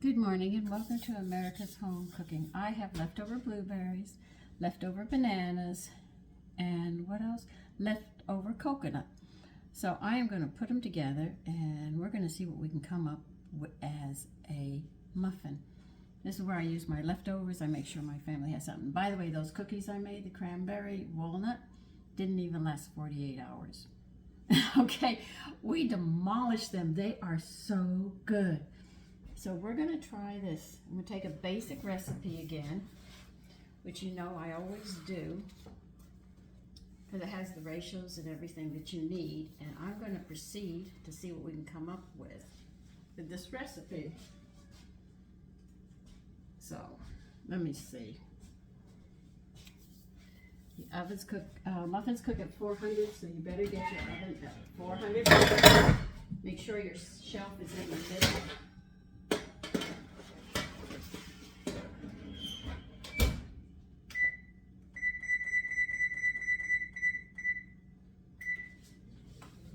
Good morning and welcome to America's Home Cooking. I have leftover blueberries, leftover bananas, and what else? Leftover coconut. So I am going to put them together and we're going to see what we can come up with as a muffin. This is where I use my leftovers. I make sure my family has something. By the way, those cookies I made, the cranberry walnut, didn't even last 48 hours. Okay, we demolished them. They are so good. So we're going to try this. I'm going to take a basic recipe again, which you know I always do, because it has the ratios and everything that you need. And I'm going to proceed to see what we can come up with this recipe. So let me see. The ovens cook, muffins cook at 400, so you better get your oven at 400. Make sure your shelf is in the middle.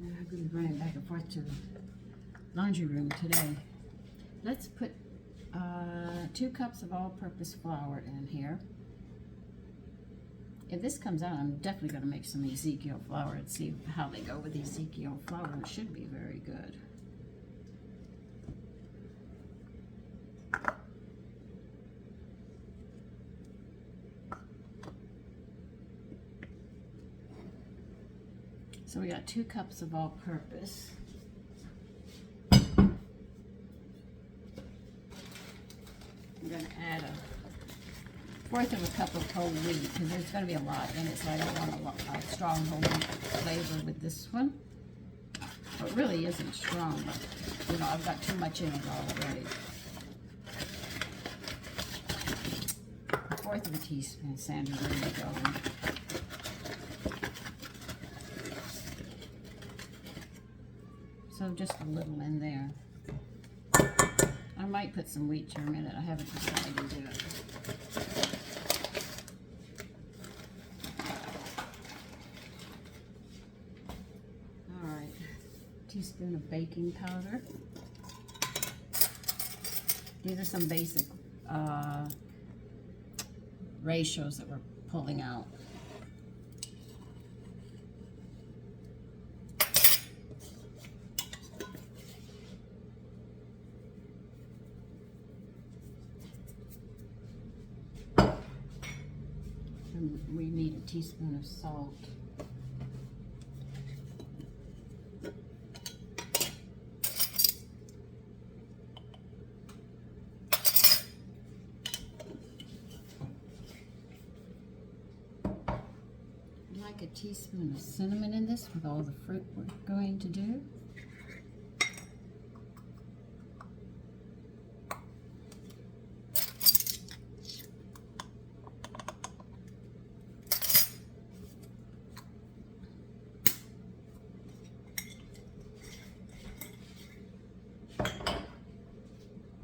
I'm going to be running back and forth to the laundry room today. Let's put 2 cups of all-purpose flour in here. If this comes out, I'm definitely going to make some Ezekiel flour and see how they go with Ezekiel flour. It should be very good. So we got 2 cups of all-purpose. I'm going to add 1/4 of a cup of whole wheat because there's going to be a lot in it, so I don't want a strong whole wheat flavor with this one. Well, it really isn't strong, but you know, I've got too much in it already. 1/4 of a teaspoon, Sandra, there you go. So just a little in there. I might put some wheat germ in it. I haven't decided yet. All right, teaspoon of baking powder. These are some basic ratios that we're pulling out. We need a teaspoon of salt. I'd like a teaspoon of cinnamon in this with all the fruit we're going to do.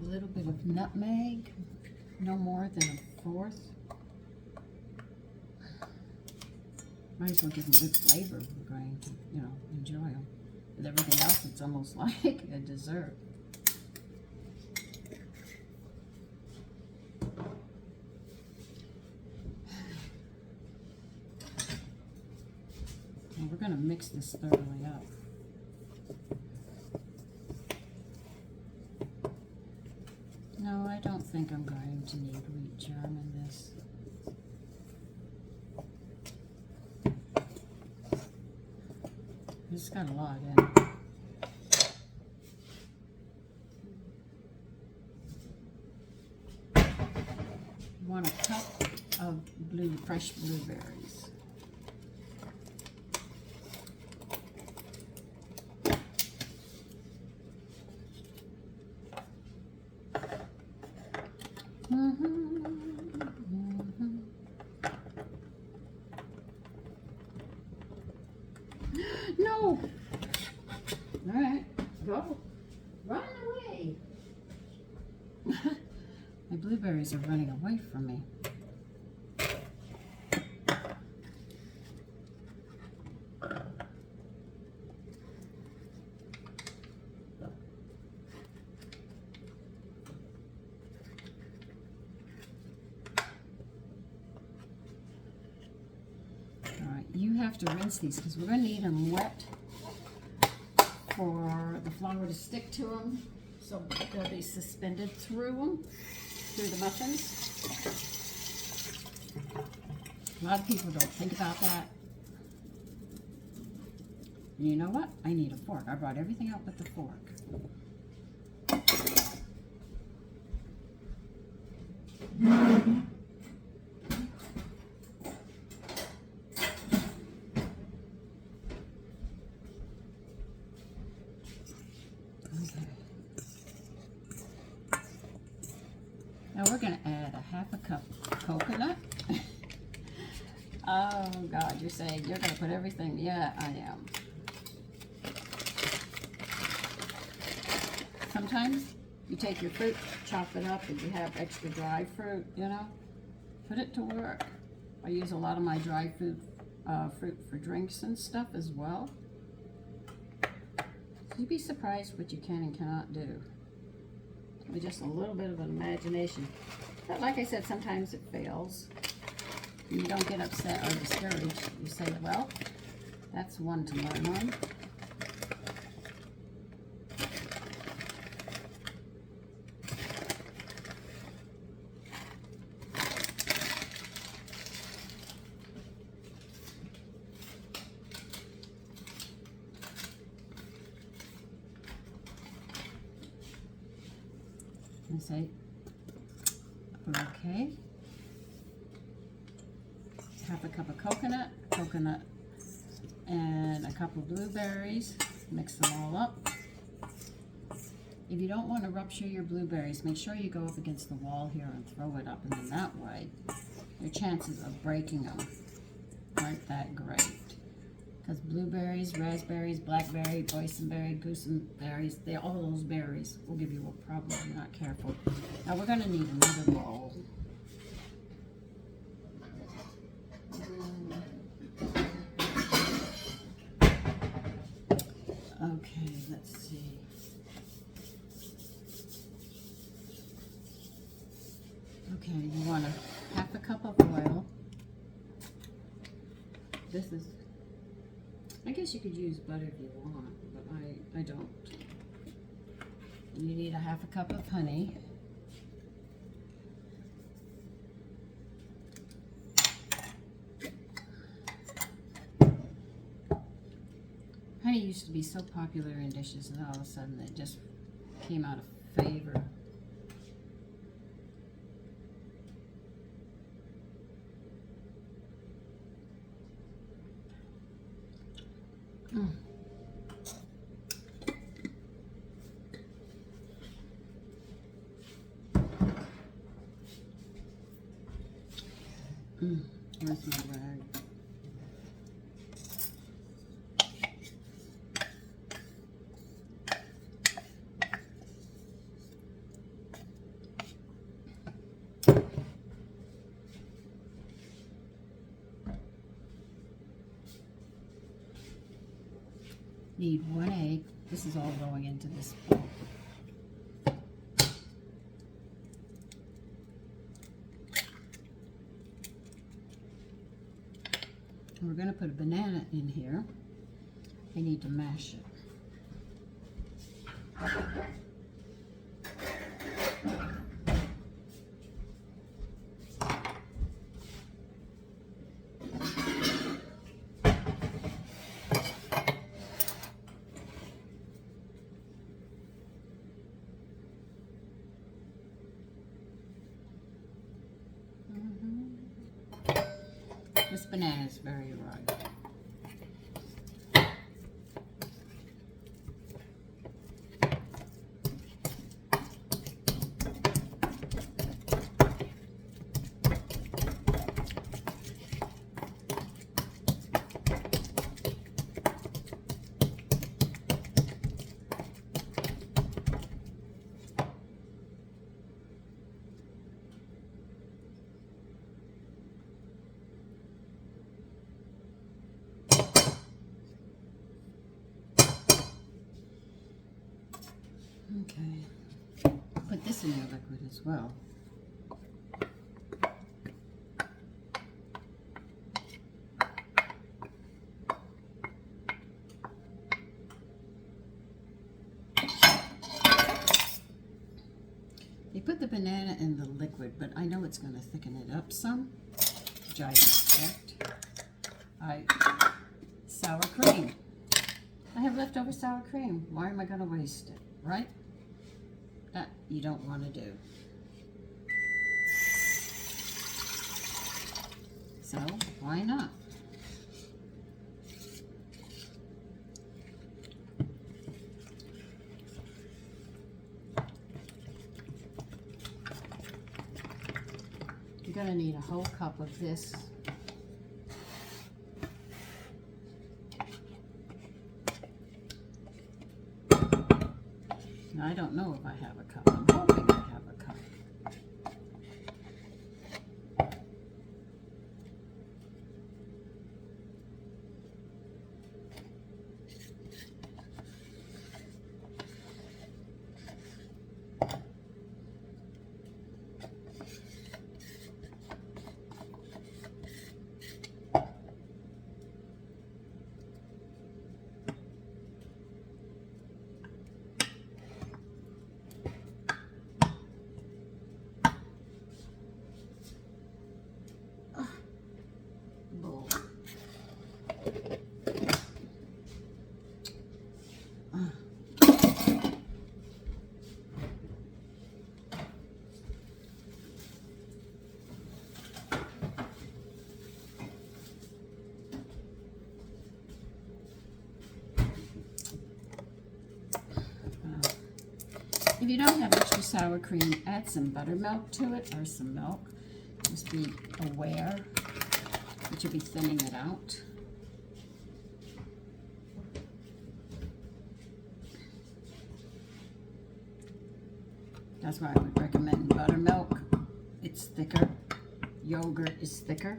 A little bit of nutmeg, no more than 1/4. Might as well give them good flavor if we're going to, you know, enjoy them. With everything else, it's almost like a dessert. And we're going to mix this thoroughly up. No, I don't think I'm going to need wheat germ in this. It's got a lot in it. You want a cup of fresh blueberries. No! All right, go. Run away. My blueberries are running away from me. to rinse these because we're going to need them wet for the flour to stick to them. So they'll be suspended through them, through the muffins. A lot of people don't think about that. And you know what? I need a fork. I brought everything out but the fork. Now we're going to add a half a cup coconut. Oh God, you're saying you're going to put everything? Yeah, I am. Sometimes you take your fruit, chop it up, and you have extra dry fruit, you know, put it to work. I use a lot of my dry fruit for drinks and stuff as well. So you'd be surprised what you can and cannot do with just a little bit of an imagination. But like I said, sometimes it fails. You don't get upset or discouraged. You say, well, that's one to learn on. And say, okay. Half a cup of coconut, and a cup of blueberries. Mix them all up. If you don't want to rupture your blueberries, make sure you go up against the wall here and throw it up, and then that way, your chances of breaking them aren't that great. Because blueberries, raspberries, blackberry, boysenberry, gooseberries, all those berries will give you a problem if you're not careful. Now we're going to need another bowl. Okay, let's see. Okay, you want half a cup of oil. This is, I guess you could use butter if you want, but I don't. You need a half a cup of honey. Honey used to be so popular in dishes, and all of a sudden it just came out of favor. Where's my rag? Need 1 egg. This is all going into this bowl. We're going to put a banana in here. I need to mash it. This banana is very ripe. Okay, put this in your liquid as well. They put the banana in the liquid, but I know it's going to thicken it up some, which I expect. Sour cream. I have leftover sour cream. Why am I going to waste it, right? That you don't want to do. So, why not? You're going to need a whole cup of this. Now, I don't know if I have a cup. I'm hoping I have a cup. If you don't have extra sour cream, add some buttermilk to it or some milk. Just be aware that you'll be thinning it out. That's why I would recommend buttermilk. It's thicker. Yogurt is thicker.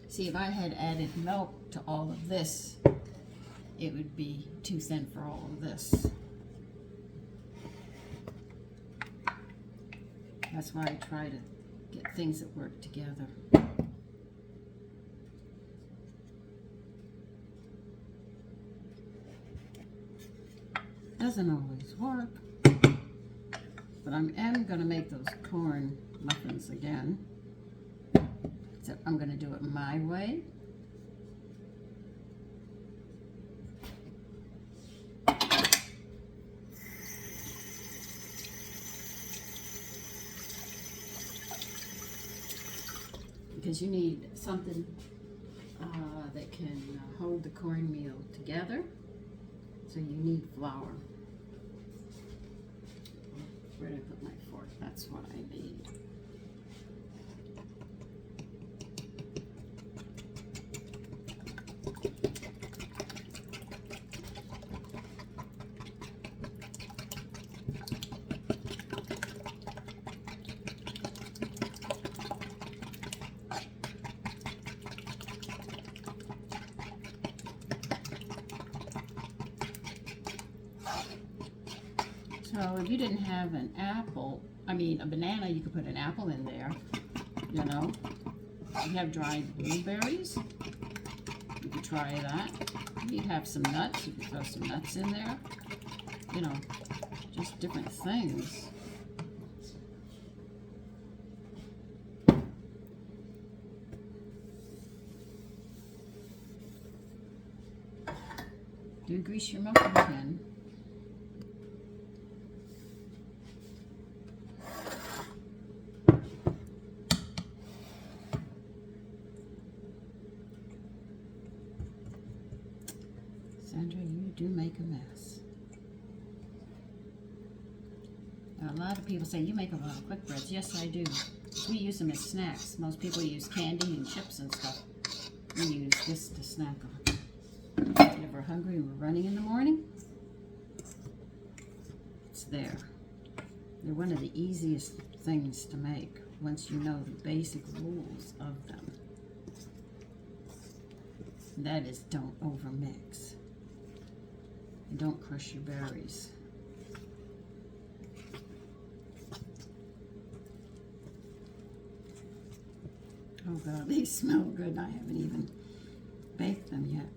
See, if I had added milk to all of this, it would be too thin for all of this. That's why I try to get things that work together. Doesn't always work, but I am going to make those corn muffins again. So I'm going to do it my way. Because you need something that can hold the cornmeal together. So you need flour. Where did I put my fork? That's what I need. So if you didn't have an apple, a banana, you could put an apple in there, you know. If you have dried blueberries, you could try that. If you have some nuts, you could throw some nuts in there. You know, just different things. Do grease your muffin tin. Sandra, you do make a mess. Now, a lot of people say, you make a lot of quick breads. Yes, I do. We use them as snacks. Most people use candy and chips and stuff. We use this to snack on. If we're hungry and we're running in the morning, it's there. They're one of the easiest things to make once you know the basic rules of them. And that is, don't overmix. And don't crush your berries. Oh God, they smell good. I haven't even baked them yet.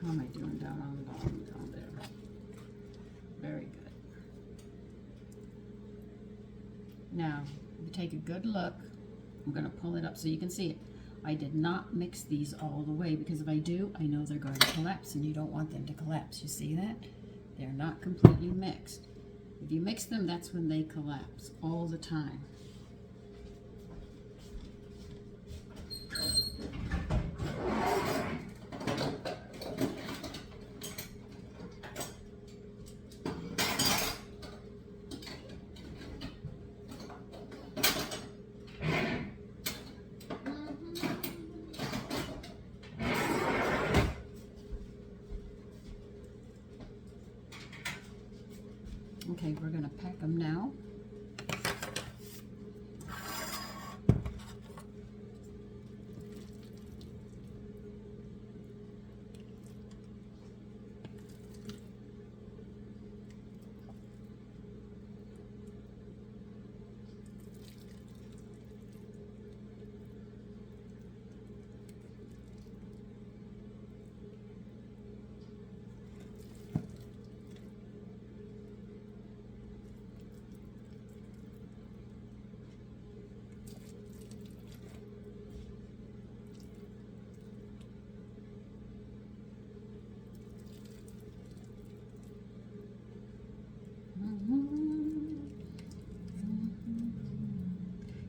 How am I doing down on the bottom down there? Very good. Now, you take a good look. I'm going to pull it up so you can see it. I did not mix these all the way because if I do, I know they're going to collapse and you don't want them to collapse. You see that? They're not completely mixed. If you mix them, that's when they collapse all the time. Okay, we're going to pack them now.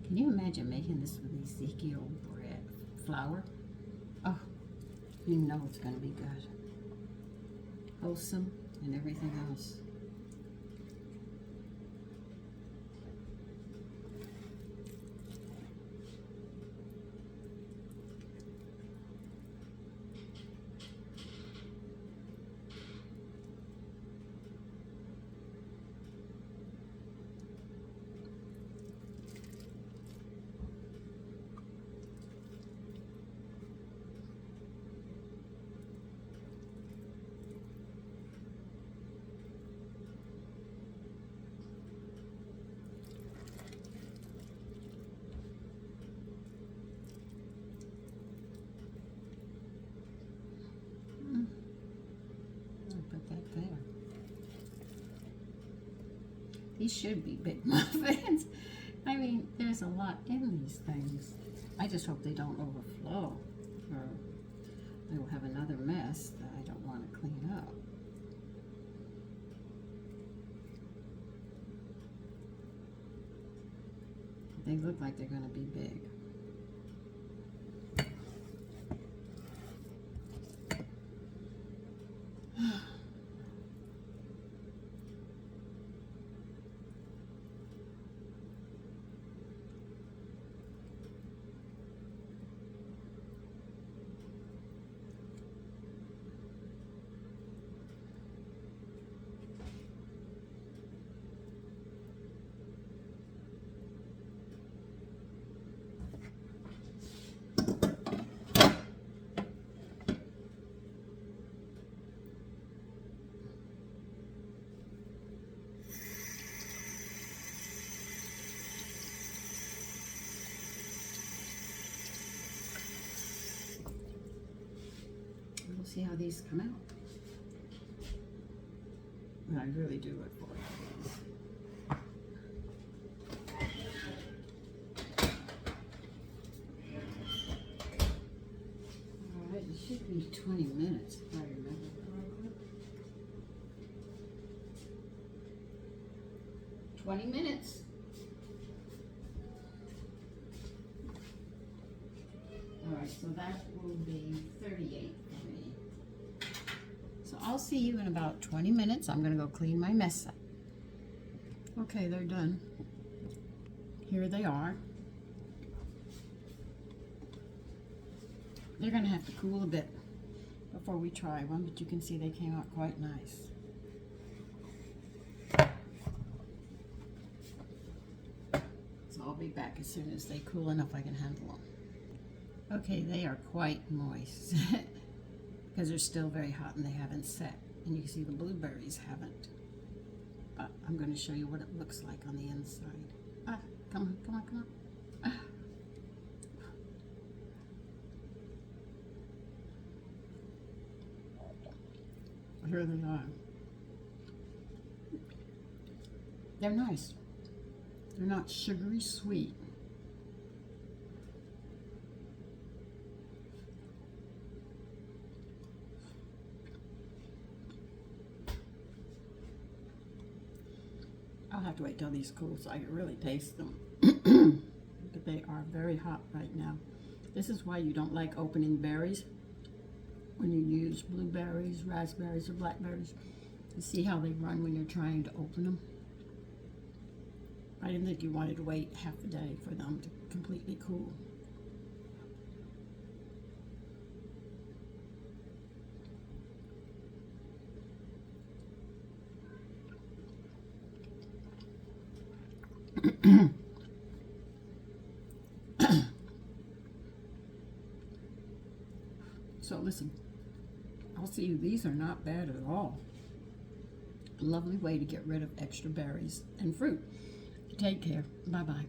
Can you imagine making this with Ezekiel bread flour? Oh, you know it's going to be good. Wholesome and everything else. Put that there. These should be big muffins. I mean, there's a lot in these things. I just hope they don't overflow, or I will have another mess that I don't want to clean up. They look like they're going to be big. We'll see how these come out. And I really do look forward to these. Alright, it should be 20 minutes if I remember correctly. 20 minutes. Alright, so that will be 38 for me. So I'll see you in about 20 minutes. I'm going to go clean my mess up. Okay, they're done. Here they are. They're going to have to cool a bit before we try one, but you can see they came out quite nice. So I'll be back as soon as they cool enough I can handle them. Okay, they are quite moist. because they're still very hot and they haven't set. And you can see the blueberries haven't. But I'm going to show you what it looks like on the inside. Ah, come on, come on, come on. Ah. Here they are. They're nice. They're not sugary sweet. I'll have to wait till these cool so I can really taste them. But they are very hot right now. This is why you don't like opening berries when you use blueberries, raspberries, or blackberries. You see how they run when you're trying to open them? I didn't think you wanted to wait half a day for them to completely cool. So listen, I'll see you. These are not bad at all. A lovely way to get rid of extra berries and fruit. Take care. Bye-bye.